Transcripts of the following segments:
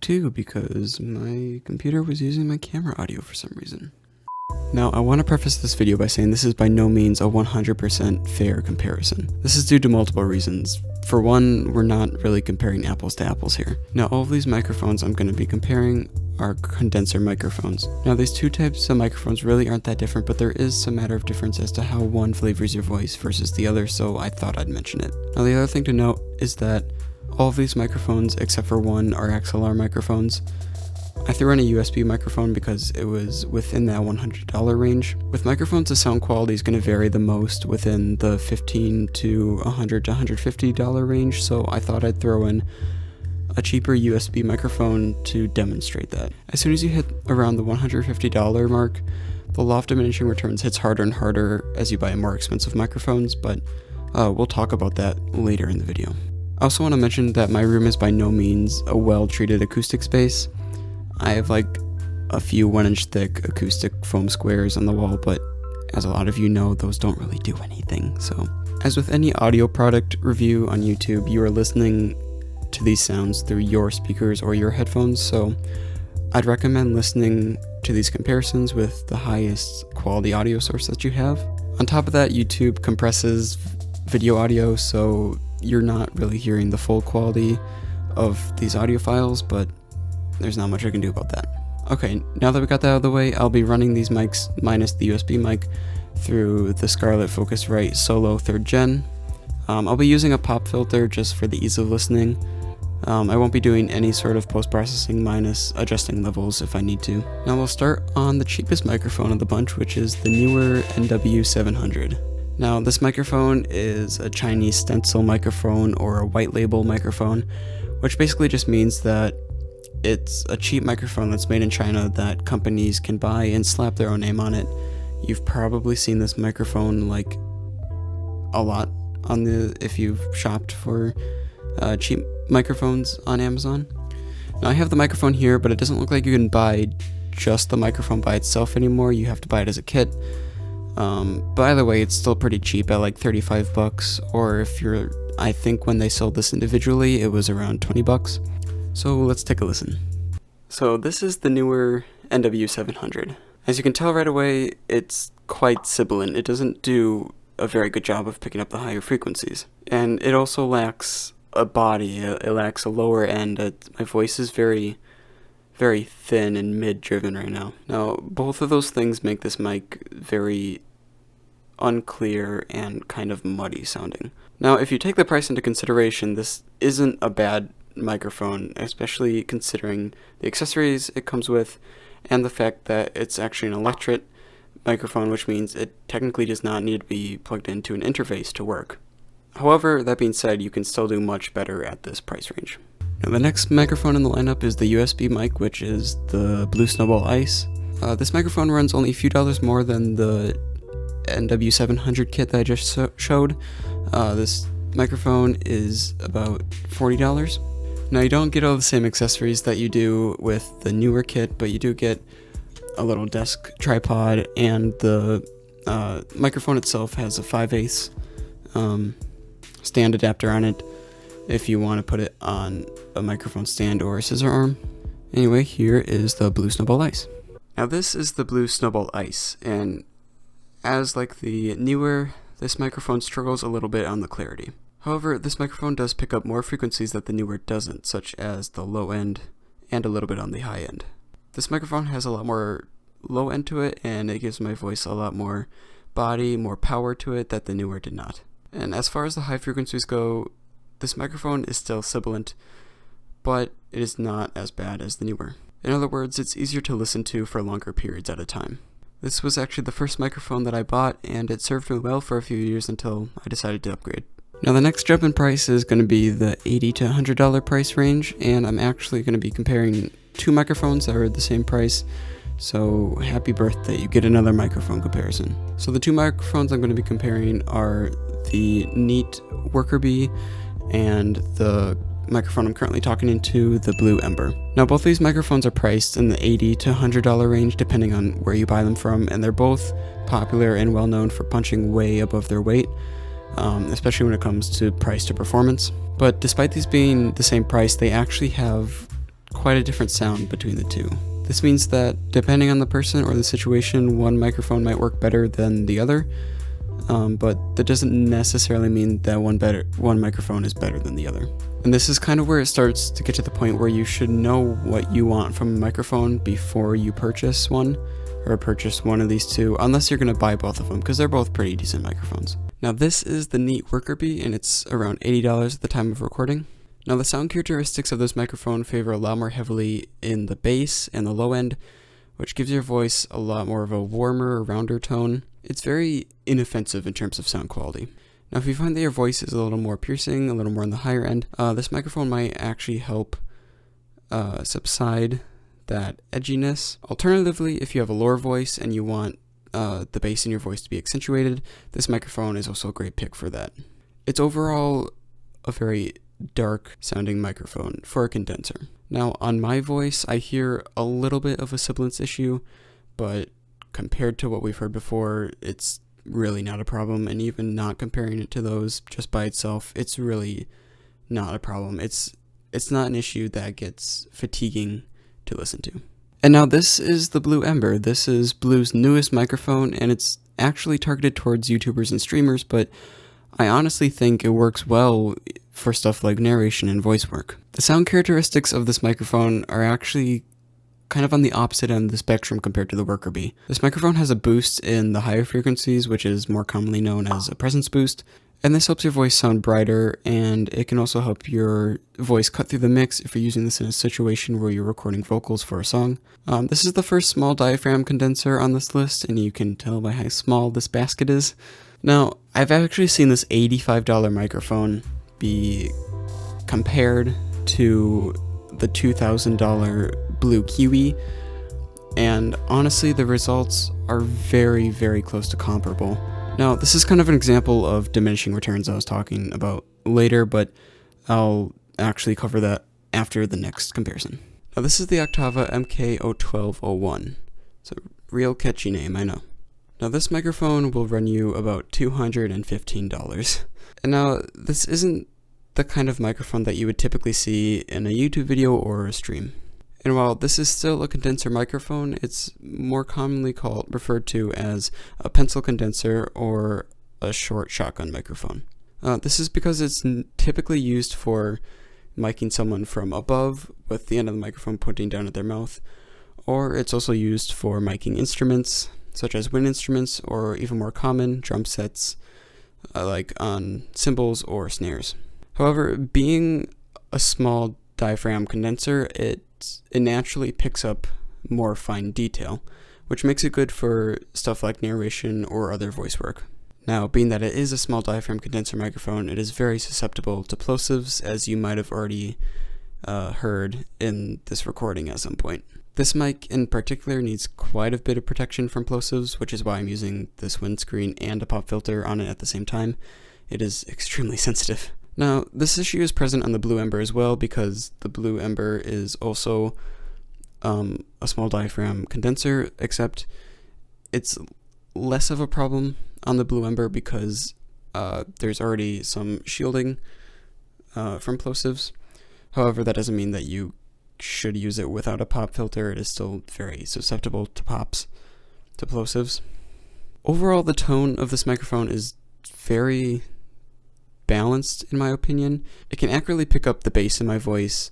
2 because my computer was using my camera audio for some reason. Now, I want to preface this video by saying this is by no means a 100% fair comparison. This is due to multiple reasons. For one, we're not really comparing apples to apples here. Now, all of these microphones I'm going to be comparing are condenser microphones. Now, these two types of microphones really aren't that different, but there is some matter of difference as to how one flavors your voice versus the other, so I thought I'd mention it. Now, the other thing to note is that all of these microphones, except for one, are XLR microphones. I threw in a USB microphone because it was within that $100 range. With microphones, the sound quality is going to vary the most within the $15 to $100 to $150 range, so I thought I'd throw in a cheaper USB microphone to demonstrate that. As soon as you hit around the $150 mark, the law of diminishing returns hits harder and harder as you buy more expensive microphones, but we'll talk about that later in the video. I also want to mention that my room is by no means a well-treated acoustic space. I have like a few 1-inch thick acoustic foam squares on the wall, but as a lot of you know, those don't really do anything. So, as with any audio product review on YouTube, you are listening to these sounds through your speakers or your headphones, so I'd recommend listening to these comparisons with the highest quality audio source that you have. On top of that, YouTube compresses video audio, so you're not really hearing the full quality of these audio files, but there's not much I can do about that. Okay, now that we got that out of the way, I'll be running these mics minus the USB mic through the Scarlett Focusrite Solo 3rd Gen. I'll be using a pop filter just for the ease of listening. I won't be doing any sort of post-processing minus adjusting levels if I need to. Now we'll start on the cheapest microphone of the bunch, which is the Neewer NW700. Now this microphone is a Chinese stencil microphone or a white label microphone, which basically just means that it's a cheap microphone that's made in China that companies can buy and slap their own name on it. You've probably seen this microphone like a lot if you've shopped for cheap microphones on Amazon. Now I have the microphone here, but it doesn't look like you can buy just the microphone by itself anymore. You have to buy it as a kit. By the way, it's still pretty cheap at like 35 bucks, or I think when they sold this individually, it was around 20 bucks. So let's take a listen. So this is the Neewer NW700. As you can tell right away, it's quite sibilant. It doesn't do a very good job of picking up the higher frequencies. And it also lacks a body. It lacks a lower end. My voice is very, very thin and mid-driven right now. Now, both of those things make this mic very unclear and kind of muddy sounding. Now, if you take the price into consideration, this isn't a bad microphone, especially considering the accessories it comes with and the fact that it's actually an electret microphone, which means it technically does not need to be plugged into an interface to work. However, that being said, you can still do much better at this price range. Now, the next microphone in the lineup is the USB mic, which is the blue Snowball Ice. This microphone runs only a few dollars more than the NW700 kit that I just showed. This microphone is about $40. Now, you don't get all the same accessories that you do with the Neewer kit, but you do get a little desk tripod, and the microphone itself has a 5/8 stand adapter on it if you want to put it on a microphone stand or a scissor arm. Anyway, here is the blue Snowball Ice. Now, this is the blue Snowball Ice, and as like the Neewer, this microphone struggles a little bit on the clarity. However, this microphone does pick up more frequencies that the Neewer doesn't, such as the low end and a little bit on the high end. This microphone has a lot more low end to it, and it gives my voice a lot more body, more power to it that the Neewer did not. And as far as the high frequencies go, this microphone is still sibilant, but it is not as bad as the Neewer. In other words, it's easier to listen to for longer periods at a time. This was actually the first microphone that I bought, and it served me well for a few years until I decided to upgrade. Now, the next jump in price is going to be the $80 to $100 price range, and I'm actually going to be comparing two microphones that are the same price, so happy birthday, you get another microphone comparison. So the two microphones I'm going to be comparing are the Neat Worker Bee and the microphone I'm currently talking into, the Blue Ember. Now, both these microphones are priced in the $80 to $100 range depending on where you buy them from, and they're both popular and well known for punching way above their weight. Especially when it comes to price to performance. But despite these being the same price, they actually have quite a different sound between the two. This means that depending on the person or the situation, one microphone might work better than the other, but that doesn't necessarily mean that one microphone is better than the other. And this is kind of where it starts to get to the point where you should know what you want from a microphone before you purchase one, or purchase one of these two, unless you're going to buy both of them, because they're both pretty decent microphones. Now this is the Neewer Workerbee, and it's around $80 at the time of recording. Now the sound characteristics of this microphone favor a lot more heavily in the bass and the low end, which gives your voice a lot more of a warmer, rounder tone. It's very inoffensive in terms of sound quality. Now if you find that your voice is a little more piercing, a little more on the higher end, this microphone might actually help subside that edginess. Alternatively, if you have a lower voice and you want the bass in your voice to be accentuated, this microphone is also a great pick for that. It's overall a very dark sounding microphone for a condenser. Now on my voice, I hear a little bit of a sibilance issue, but compared to what we've heard before, it's really not a problem, and even not comparing it to those just by itself, it's really not a problem. It's not an issue that gets fatiguing to listen to. And now this is the Blue Ember. This is Blue's newest microphone, and it's actually targeted towards YouTubers and streamers, but I honestly think it works well for stuff like narration and voice work. The sound characteristics of this microphone are actually kind of on the opposite end of the spectrum compared to the Workerbee. This microphone has a boost in the higher frequencies, which is more commonly known as a presence boost, and this helps your voice sound brighter, and it can also help your voice cut through the mix if you're using this in a situation where you're recording vocals for a song. This is the first small diaphragm condenser on this list, and you can tell by how small this basket is. Now, I've actually seen this $85 microphone be compared to the $2,000 Blue Kiwi, and honestly the results are very, very close to comparable. Now this is kind of an example of diminishing returns I was talking about later, but I'll actually cover that after the next comparison. Now this is the Oktava MK01201. It's a real catchy name, I know. Now this microphone will run you about $215. And now this isn't the kind of microphone that you would typically see in a YouTube video or a stream. And while this is still a condenser microphone, it's more commonly referred to as a pencil condenser or a short shotgun microphone. This is because it's typically used for miking someone from above with the end of the microphone pointing down at their mouth, or it's also used for miking instruments such as wind instruments, or even more common, drum sets like on cymbals or snares. However, being a small diaphragm condenser, it naturally picks up more fine detail, which makes it good for stuff like narration or other voice work. Now, being that it is a small diaphragm condenser microphone, it is very susceptible to plosives, as you might have already heard in this recording at some point. This mic in particular needs quite a bit of protection from plosives, which is why I'm using this windscreen and a pop filter on it at the same time. It is extremely sensitive. Now, this issue is present on the Blue Ember as well, because the Blue Ember is also a small diaphragm condenser, except it's less of a problem on the Blue Ember because there's already some shielding from plosives. However, that doesn't mean that you should use it without a pop filter. It is still very susceptible to plosives. Overall, the tone of this microphone is very balanced, in my opinion. It can accurately pick up the bass in my voice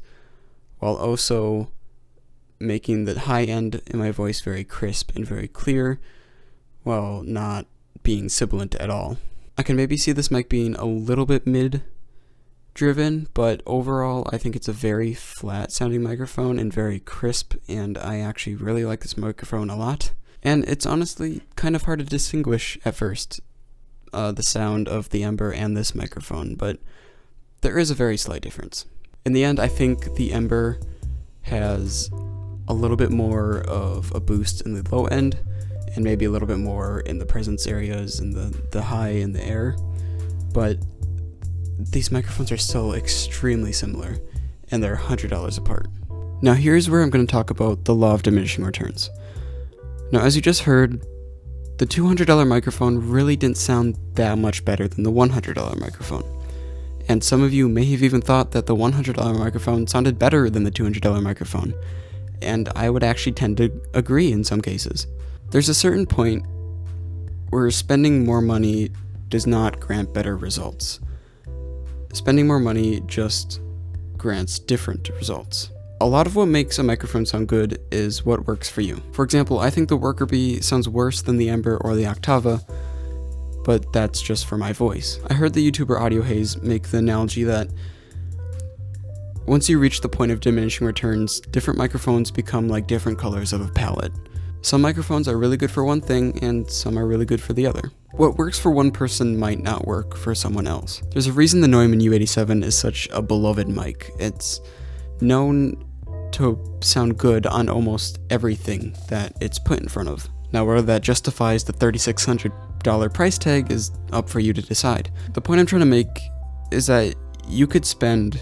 while also making the high end in my voice very crisp and very clear while not being sibilant at all. I can maybe see this mic being a little bit mid-driven, but overall I think it's a very flat sounding microphone and very crisp, and I actually really like this microphone a lot. And it's honestly kind of hard to distinguish at first the sound of the Ember and this microphone, but there is a very slight difference. In the end, I think the Ember has a little bit more of a boost in the low end, and maybe a little bit more in the presence areas and the high in the air, but these microphones are still extremely similar, and they're $100 apart. Now here's where I'm going to talk about the law of diminishing returns. Now, as you just heard, the $200 microphone really didn't sound that much better than the $100 microphone. And some of you may have even thought that the $100 microphone sounded better than the $200 microphone. And I would actually tend to agree in some cases. There's a certain point where spending more money does not grant better results. Spending more money just grants different results. A lot of what makes a microphone sound good is what works for you. For example, I think the Worker Bee sounds worse than the Ember or the Oktava, but that's just for my voice. I heard the YouTuber Audio Haze make the analogy that once you reach the point of diminishing returns, different microphones become like different colors of a palette. Some microphones are really good for one thing, and some are really good for the other. What works for one person might not work for someone else. There's a reason the Neumann U87 is such a beloved mic. It's known to sound good on almost everything that it's put in front of. Now, whether that justifies the $3,600 price tag is up for you to decide. The point I'm trying to make is that you could spend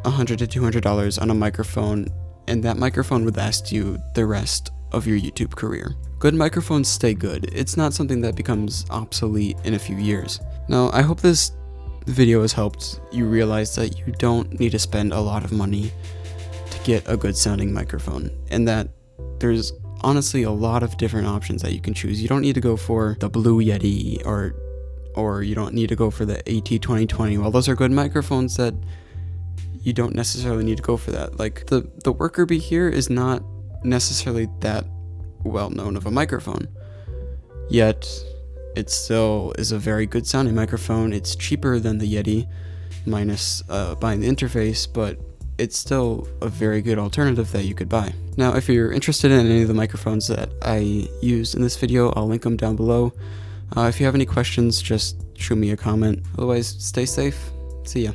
$100 to $200 on a microphone, and that microphone would last you the rest of your YouTube career. Good microphones stay good. It's not something that becomes obsolete in a few years. Now, I hope this video has helped you realize that you don't need to spend a lot of money to get a good sounding microphone, and that there's honestly a lot of different options that you can choose. You don't need to go for the Blue Yeti or you don't need to go for the AT2020. While those are good microphones, that you don't necessarily need to go for that. Like the Worker Bee here is not necessarily that well known of a microphone, yet it still is a very good sounding microphone. It's cheaper than the Yeti, minus buying the interface, but it's still a very good alternative that you could buy. Now, if you're interested in any of the microphones that I used in this video, I'll link them down below. If you have any questions, just shoot me a comment. Otherwise, stay safe. See ya.